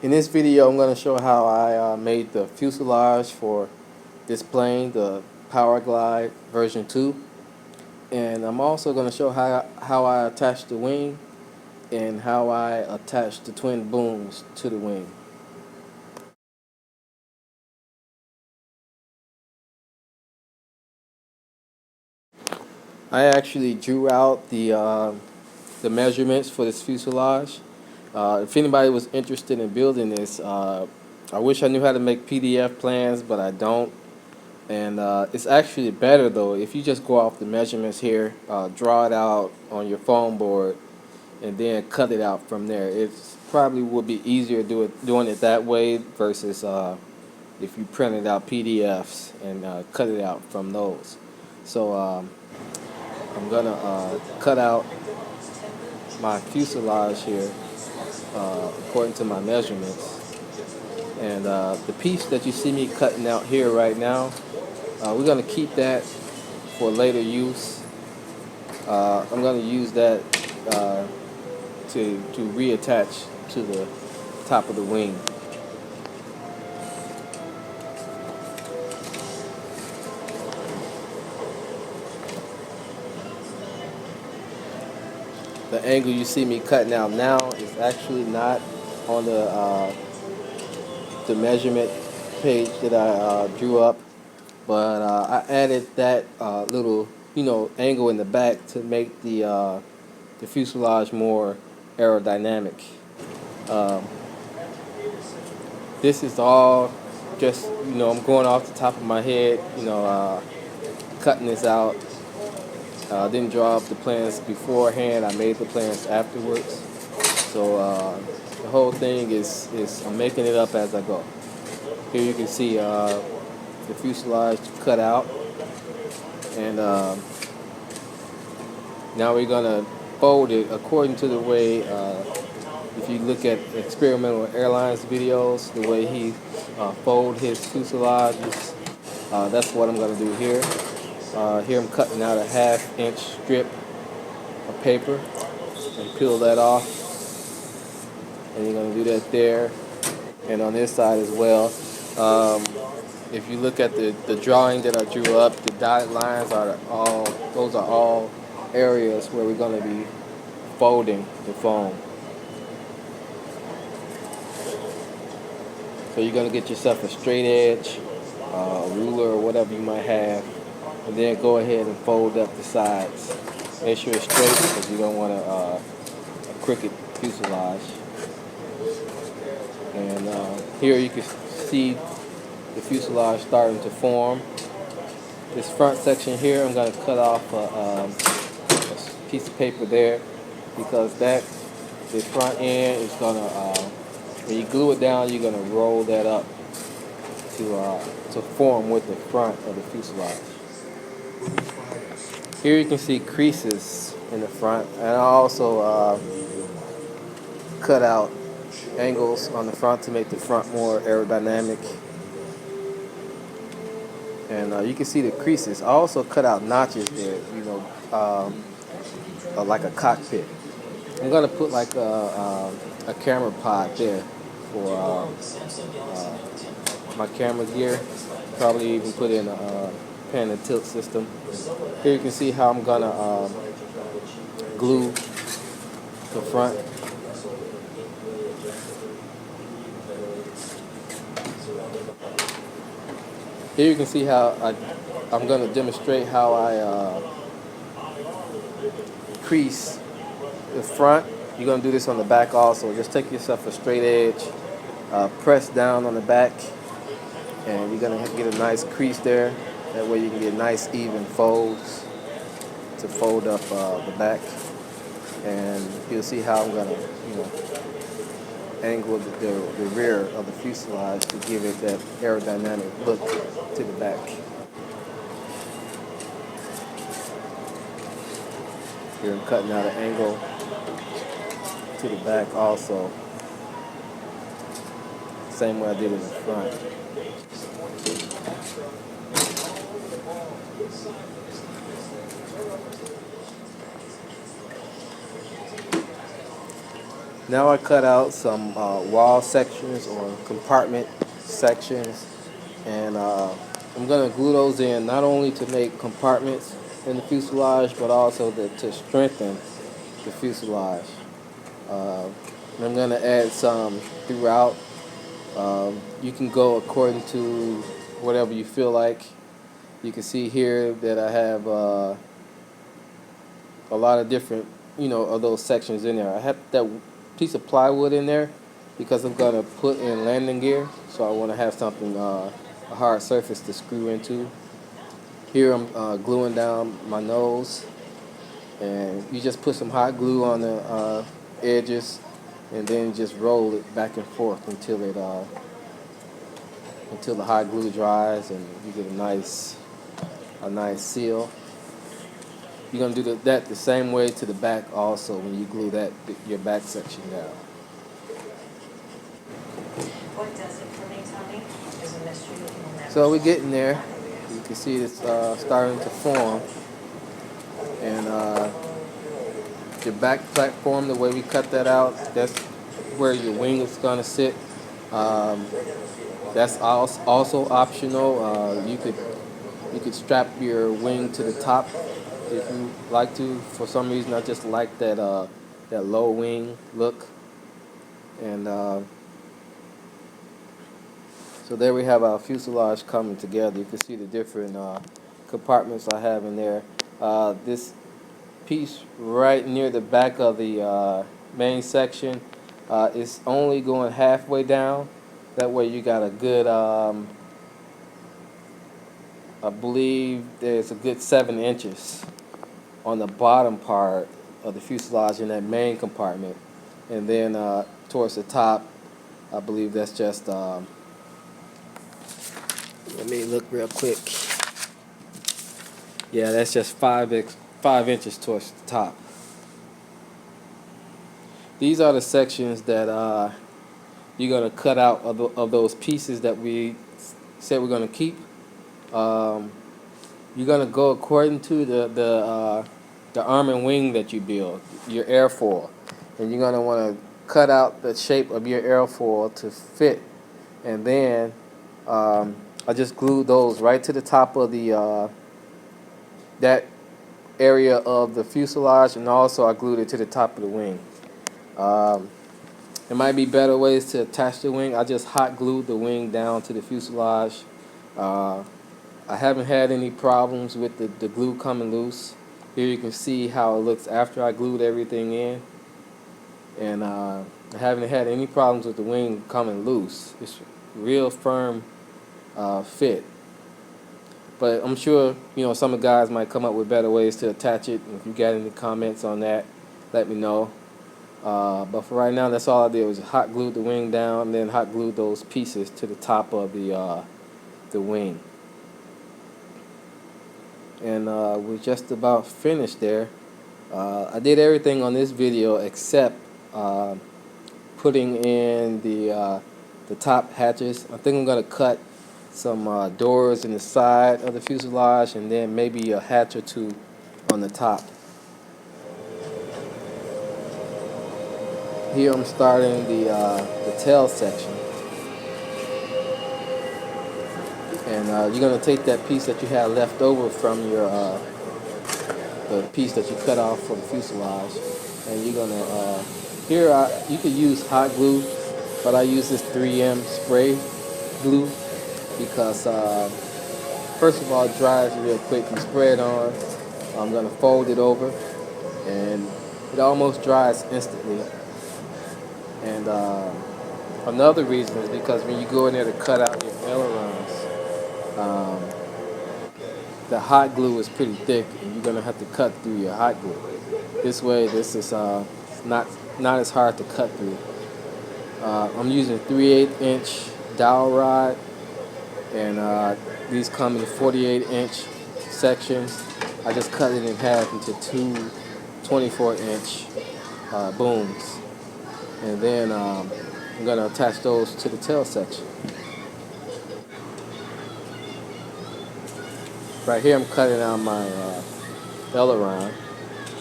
In this video, I'm going to show how I made the fuselage for this plane, the Power Glide version 2. And I'm also going to show how I attach the wing and how I attach the twin booms to the wing. I actually drew out the measurements for this fuselage. If anybody was interested in building this, I wish I knew how to make PDF plans, but I don't. And it's actually better though if you just go off the measurements here, draw it out on your foam board, and then cut it out from there. It probably would be easier doing it that way versus if you printed out PDFs and cut it out from those. So I'm gonna cut out my fuselage here according to my measurements. And the piece that you see me cutting out here right now, we're going to keep that for later use. I'm going to use that to reattach to the top of the wing. The angle you see me cutting out now is actually not on the measurement page that I drew up, but I added that little angle in the back to make the fuselage more aerodynamic. Um, this is all just I'm going off the top of my head, cutting this out. Didn't draw up the plans beforehand. I made the plans afterwards. So the whole thing is I'm making it up as I go. Here you can see the fuselage cut out, and now we're gonna fold it according to the way. If you look at Experimental Airlines videos, the way he fold his fuselages, that's what I'm gonna do here. Here I'm cutting out a 1/2-inch strip of paper and peel that off, and you're going to do that there and on this side as well. If you look at the drawing that I drew up, the dotted lines those are all areas where we're going to be folding the foam. So you're going to get yourself a straight edge, ruler or whatever you might have, and then go ahead and fold up the sides. Make sure it's straight because you don't want a crooked fuselage. And here you can see the fuselage starting to form. This front section here, I'm going to cut off a piece of paper there because the front end is going to, when you glue it down, you're going to roll that up to form with the front of the fuselage. Here you can see creases in the front, and I also cut out angles on the front to make the front more aerodynamic. And you can see the creases. I also cut out notches there, like a cockpit. I'm gonna put like a camera pod there for my camera gear. Probably even put in a pan and tilt system. Here you can see how I'm gonna glue the front. Here you can see how I'm gonna demonstrate how I crease the front. You're gonna do this on the back also. Just take yourself a straight edge, press down on the back, and you're gonna get a nice crease there. That way you can get nice even folds to fold up the back. And you'll see how I'm gonna, angle the rear of the fuselage to give it that aerodynamic look to the back. Here I'm cutting out an angle to the back also. Same way I did in the front. Now I cut out some wall sections or compartment sections, and I'm gonna glue those in not only to make compartments in the fuselage, but also to strengthen the fuselage. Uh, and I'm gonna add some throughout. You can go according to whatever you feel like. You can see here that I have a lot of different, of those sections in there. I have that piece of plywood in there because I'm gonna put in landing gear, so I want to have something, a hard surface to screw into. Here I'm gluing down my nose, and you just put some hot glue on the edges, and then just roll it back and forth until the hot glue dries, and you get a nice seal. You're gonna do that the same way to the back also when you glue your back section down. What does it for me, Tony? Is a mystery that you'll never So we're solve. getting there. You can see it's starting to form, and your back platform, the way we cut that out, that's where your wing is gonna sit. Um, that's also optional. You could strap your wing to the top if you like to. For some reason, I just like that low wing look, and so there we have our fuselage coming together. You can see the different compartments I have in there. This piece right near the back of the main section is only going halfway down. That way you got a good, I believe there's a good 7 inches on the bottom part of the fuselage in that main compartment. And then towards the top, I believe that's just, let me look real quick. Yeah, that's just 5 inches towards the top. These are the sections that you're going to cut out of those pieces that we said we're going to keep. You're going to go according to the arm and wing that you build, your airfoil. And you're going to want to cut out the shape of your airfoil to fit. And then I just glued those right to the top of that area of the fuselage, and also I glued it to the top of the wing. There might be better ways to attach the wing. I just hot glued the wing down to the fuselage. I haven't had any problems with the glue coming loose. Here you can see how it looks after I glued everything in. And I haven't had any problems with the wing coming loose. It's real firm fit. But I'm sure, some of the guys might come up with better ways to attach it. If you got any comments on that, let me know. But for right now, that's all I did was hot glued the wing down, and then hot glued those pieces to the top of the wing. And we're just about finished there. I did everything on this video except putting in the top hatches. I think I'm gonna cut some doors in the side of the fuselage, and then maybe a hatch or two on the top. Here I'm starting the tail section, and you're gonna take that piece that you had left over from the piece that you cut off for the fuselage, and you're gonna you could use hot glue, but I use this 3M spray glue because first of all, it dries real quick. You spray it on. I'm gonna fold it over, and it almost dries instantly. And another reason is because when you go in there to cut out your ailerons, the hot glue is pretty thick, and you're gonna have to cut through your hot glue. This way, this is not as hard to cut through. I'm using 3/8 inch dowel rod, and these come in 48-inch sections. I just cut it in half into two 24-inch booms. And then I'm going to attach those to the tail section. Right here I'm cutting out my aileron.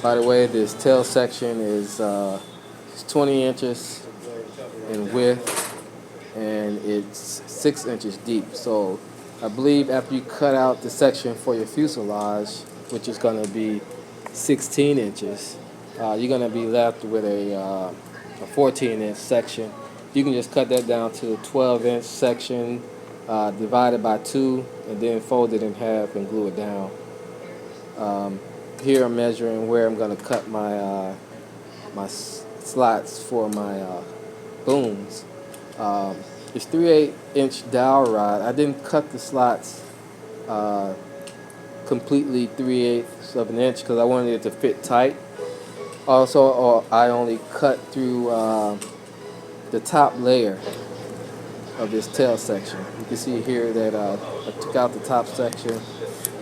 By the way, this tail section is It's 20 inches in width, and it's 6 inches deep. So I believe after you cut out the section for your fuselage, which is going to be 16 inches, you're going to be left with a 14-inch section. You can just cut that down to a 12-inch section, divide it by 2, and then fold it in half and glue it down. Here I'm measuring where I'm going to cut my slots for my booms. It's 3/8-inch dowel rod. I didn't cut the slots completely 3/8 of an inch because I wanted it to fit tight. Also, I only cut through the top layer of this tail section. You can see here that I took out the top section,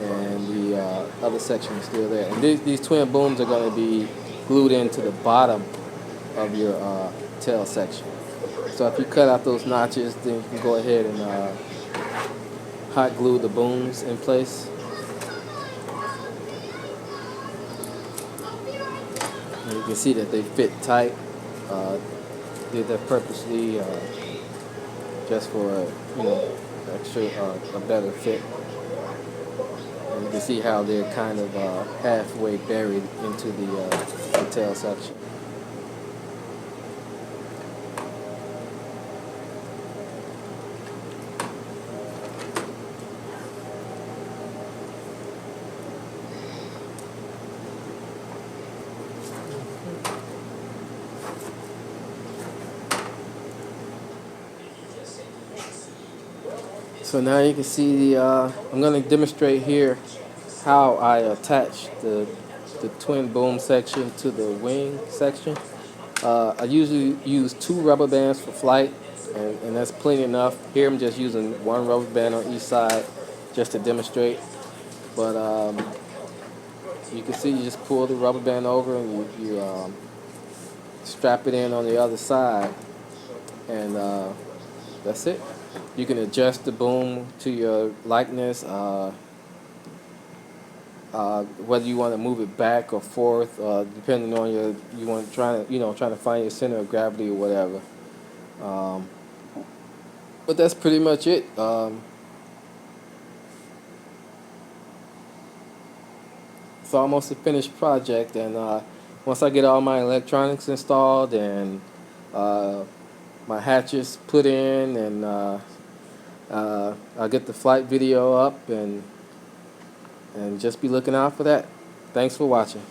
and the other section is still there. And these twin booms are going to be glued into the bottom of your tail section. So if you cut out those notches, then you can go ahead and hot glue the booms in place. And you can see that they fit tight. Did that purposely just for extra a better fit. And you can see how they're kind of halfway buried into the tail section. So now you can see I'm going to demonstrate here how I attach the twin boom section to the wing section. I usually use 2 rubber bands for flight, and that's plenty enough. Here I'm just using 1 rubber band on each side just to demonstrate. But you can see you just pull the rubber band over and you strap it in on the other side, and that's it. You can adjust the boom to your likeness, whether you want to move it back or forth, depending on trying to find your center of gravity or whatever. But that's pretty much it. It's almost a finished project, and once I get all my electronics installed and my hatches put in, and I'll get the flight video up, and just be looking out for that. Thanks for watching.